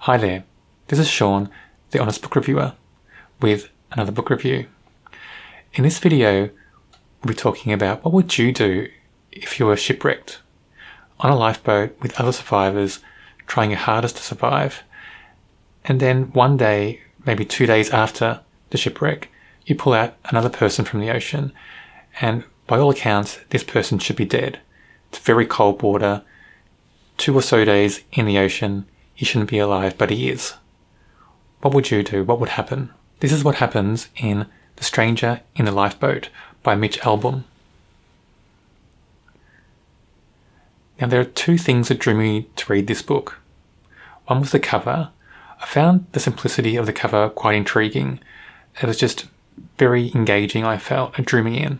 Hi there, this is Sean, the Honest Book Reviewer, with another book review. In this video, we'll be talking about what would you do if you were shipwrecked on a lifeboat with other survivors trying your hardest to survive, and then one day, maybe 2 days after the shipwreck, you pull out another person from the ocean, and by all accounts, this person should be dead. It's very cold water, 2 or so days in the ocean. He shouldn't be alive, but he is. What would you do? What would happen? This is what happens in The Stranger in the Lifeboat by Mitch Albom. Now, there are 2 things that drew me to read this book. One was the cover. I found the simplicity of the cover quite intriguing. It was just very engaging, I felt. It drew me in.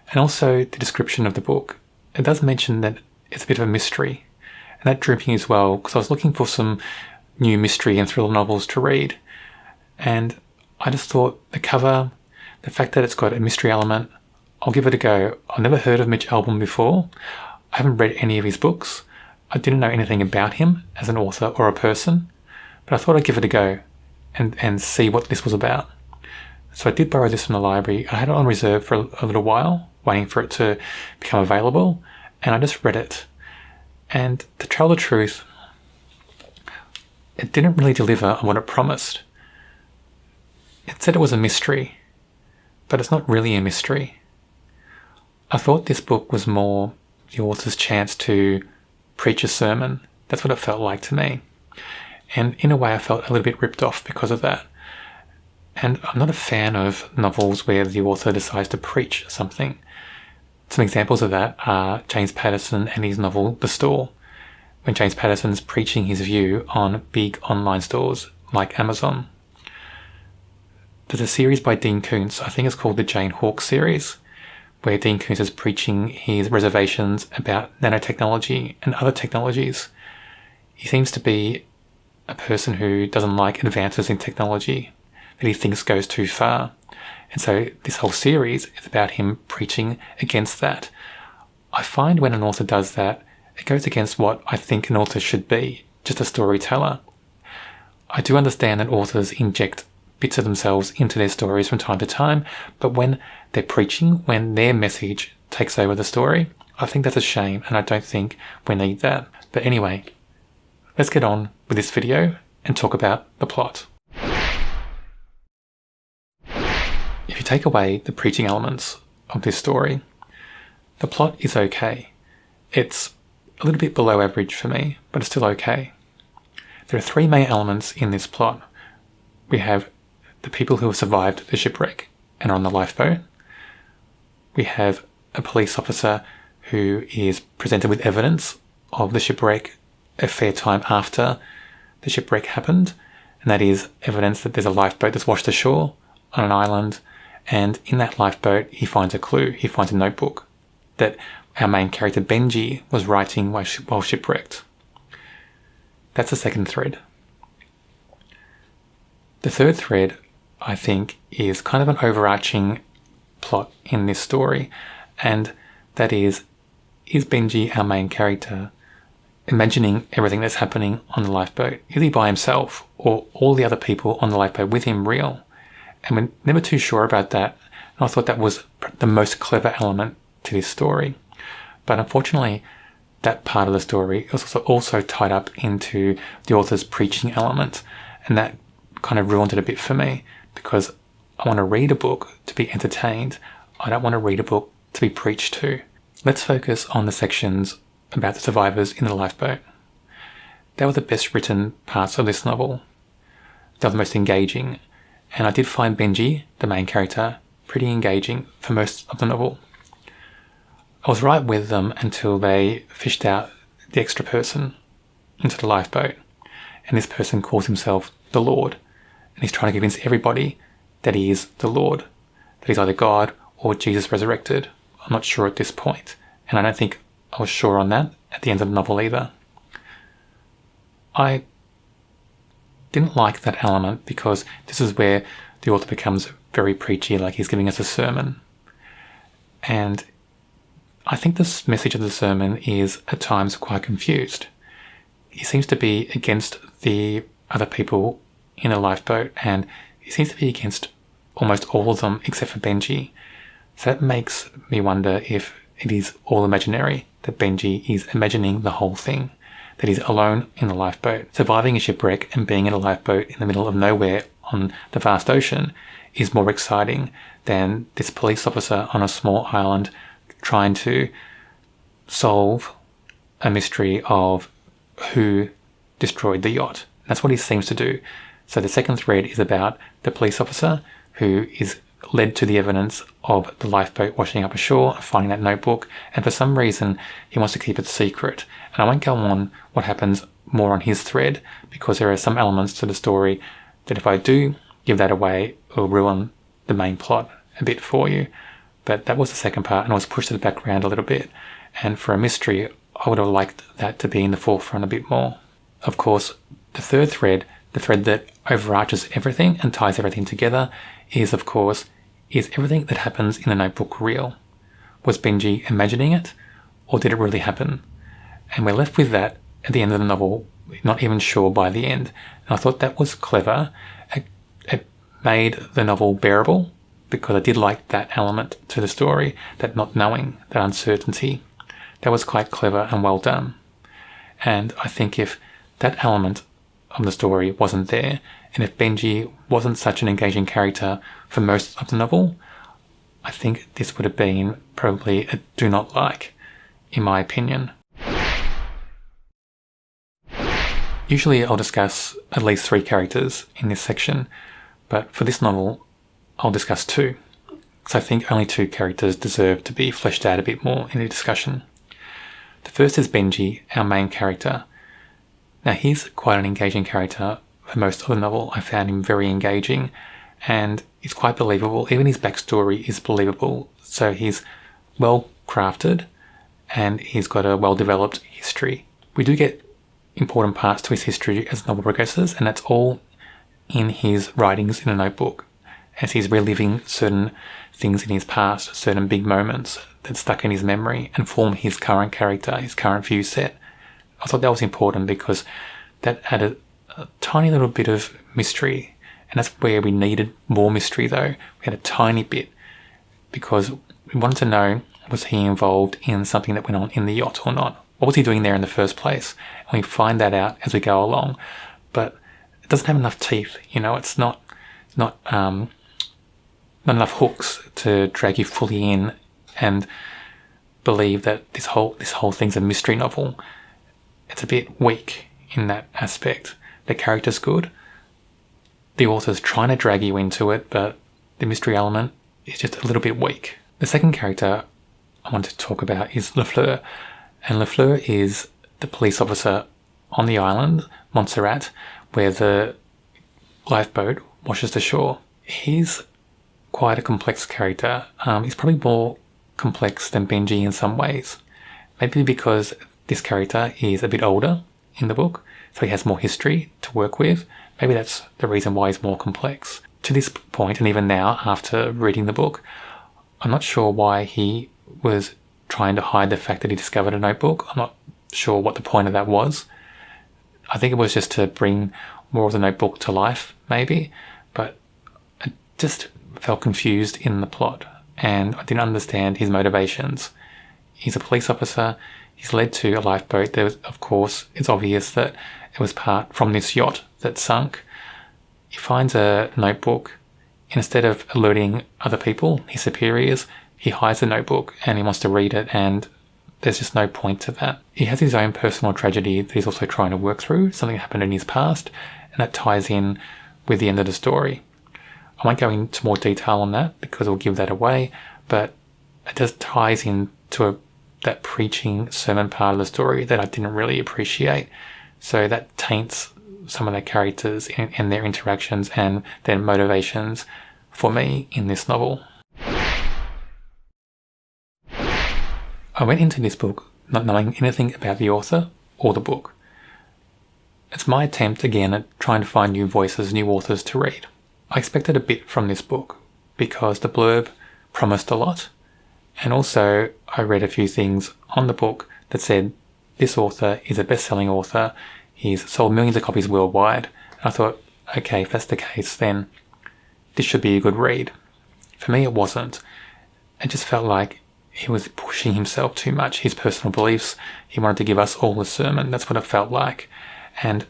And also the description of the book. It does mention that it's a bit of a mystery. And that drew me as well, because I was looking for some new mystery and thriller novels to read. And I just thought the cover, the fact that it's got a mystery element, I'll give it a go. I've never heard of Mitch Albom before. I haven't read any of his books. I didn't know anything about him as an author or a person. But I thought I'd give it a go and see what this was about. So I did borrow this from the library. I had it on reserve for a little while, waiting for it to become available. And I just read it. And to tell the truth, it didn't really deliver on what it promised. It said it was a mystery, but it's not really a mystery. I thought this book was more the author's chance to preach a sermon. That's what it felt like to me. And in a way, I felt a little bit ripped off because of that. And I'm not a fan of novels where the author decides to preach something. Some examples of that are James Patterson and his novel The Store, when James Patterson's preaching his view on big online stores like Amazon. There's a series by Dean Koontz, I think it's called the Jane Hawke series, where Dean Koontz is preaching his reservations about nanotechnology and other technologies. He seems to be a person who doesn't like advances in technology, that he thinks goes too far. And so this whole series is about him preaching against that. I find when an author does that, it goes against what I think an author should be, just a storyteller. I do understand that authors inject bits of themselves into their stories from time to time, but when they're preaching, when their message takes over the story, I think that's a shame, and I don't think we need that. But anyway, let's get on with this video and talk about the plot. If you take away the preaching elements of this story, the plot is okay. It's a little bit below average for me, but it's still okay. There are 3 main elements in this plot. We have the people who have survived the shipwreck and are on the lifeboat. We have a police officer who is presented with evidence of the shipwreck a fair time after the shipwreck happened, and that is evidence that there's a lifeboat that's washed ashore on an island, and in that lifeboat he finds a clue. He finds a notebook that our main character Benji was writing while shipwrecked. That's the second thread. The third thread, I think, is kind of an overarching plot in this story, and that is Benji, our main character, imagining everything that's happening on the lifeboat? Is he by himself, or all the other people on the lifeboat with him real? And we're never too sure about that. And I thought that was the most clever element to this story. But unfortunately, that part of the story is also tied up into the author's preaching element. And that kind of ruined it a bit for me, because I want to read a book to be entertained. I don't want to read a book to be preached to. Let's focus on the sections about the survivors in the lifeboat. They were the best written parts of this novel. They were the most engaging. And I did find Benji, the main character, pretty engaging for most of the novel. I was right with them until they fished out the extra person into the lifeboat. And this person calls himself the Lord. And he's trying to convince everybody that he is the Lord. That he's either God or Jesus resurrected. I'm not sure at this point. And I don't think I was sure on that at the end of the novel either. I didn't like that element because this is where the author becomes very preachy, like he's giving us a sermon. And I think this message of the sermon is at times quite confused. He seems to be against the other people in a lifeboat, and he seems to be against almost all of them except for Benji. So that makes me wonder if it is all imaginary, that Benji is imagining the whole thing, that he's alone in the lifeboat. Surviving a shipwreck and being in a lifeboat in the middle of nowhere on the vast ocean is more exciting than this police officer on a small island trying to solve a mystery of who destroyed the yacht. That's what he seems to do. So the second thread is about the police officer who is led to the evidence of the lifeboat washing up ashore, finding that notebook, and for some reason he wants to keep it secret. And I won't go on what happens more on his thread, because there are some elements to the story that if I do give that away, it will ruin the main plot a bit for you. But that was the second part, and I was pushed to the background a little bit. And for a mystery, I would have liked that to be in the forefront a bit more. Of course, the third thread, the thread that overarches everything and ties everything together, is of course, is everything that happens in the notebook real? Was Benji imagining it, or did it really happen? And we're left with that at the end of the novel, not even sure by the end. And I thought that was clever. It made the novel bearable, because I did like that element to the story, that not knowing, that uncertainty. That was quite clever and well done. And I think if that element of the story wasn't there, and if Benji wasn't such an engaging character for most of the novel, I think this would have been probably a do not like, in my opinion. Usually I'll discuss at least 3 characters in this section, but for this novel I'll discuss 2, because I think only 2 characters deserve to be fleshed out a bit more in the discussion. The first is Benji, our main character. Now he's quite an engaging character for most of the novel. I found him very engaging, and he's quite believable. Even his backstory is believable. So he's well crafted, and he's got a well developed history. We do get important parts to his history as the novel progresses, and that's all in his writings in a notebook, as he's reliving certain things in his past, certain big moments that stuck in his memory and form his current character, his current view set. I thought that was important because that added a tiny little bit of mystery, and that's where we needed more mystery though. We had a tiny bit, because we wanted to know, was he involved in something that went on in the yacht or not? What was he doing there in the first place? And we find that out as we go along, but it doesn't have enough teeth, it's not enough hooks to drag you fully in and believe that this whole thing's a mystery novel. It's a bit weak in that aspect. The character's good. The author's trying to drag you into it, but the mystery element is just a little bit weak. The second character I want to talk about is Lafleur. And Lafleur is the police officer on the island, Montserrat, where the lifeboat washes the shore. He's quite a complex character. He's probably more complex than Benji in some ways. Maybe because this character is a bit older in the book, so he has more history to work with. Maybe that's the reason why he's more complex. To this point, and even now, after reading the book, I'm not sure why he was trying to hide the fact that he discovered a notebook. I'm not sure what the point of that was. I think it was just to bring more of the notebook to life, maybe, but I just felt confused in the plot, and I didn't understand his motivations. He's a police officer. He's led to a lifeboat. There was, of course, it's obvious that it was part from this yacht that sunk. He finds a notebook. Instead of alerting other people, his superiors, he hides the notebook and he wants to read it, and there's just no point to that. He has his own personal tragedy that he's also trying to work through, something that happened in his past, and that ties in with the end of the story. I won't go into more detail on that because it'll give that away, but it just ties into that preaching sermon part of the story that I didn't really appreciate. So that taints some of their characters and their interactions and their motivations for me in this novel. I went into this book not knowing anything about the author or the book. It's my attempt again at trying to find new voices, new authors to read. I expected a bit from this book because the blurb promised a lot, and also I read a few things on the book that said this author is a best-selling author, he's sold millions of copies worldwide, I thought, okay, if that's the case, then this should be a good read. For me, it wasn't. It just felt like he was pushing himself too much, his personal beliefs. He wanted to give us all a sermon. That's what it felt like. And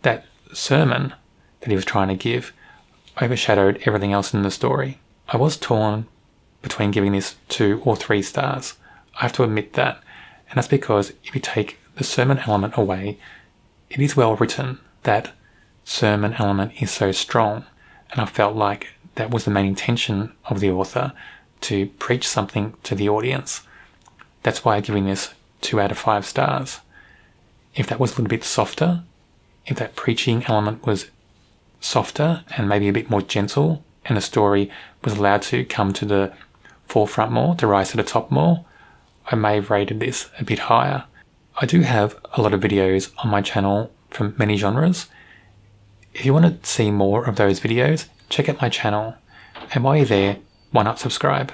that sermon that he was trying to give overshadowed everything else in the story. I was torn between giving this 2 or 3 stars. I have to admit that. And that's because if you take the sermon element away, it is well written. That sermon element is so strong. And I felt like that was the main intention of the author, to preach something to the audience. That's why I'm giving this 2 out of 5 stars. If that was a little bit softer, if that preaching element was softer and maybe a bit more gentle, and the story was allowed to come to the forefront more, to rise to the top more, I may have rated this a bit higher. I do have a lot of videos on my channel from many genres. If you want to see more of those videos, check out my channel. And while you're there, why not subscribe?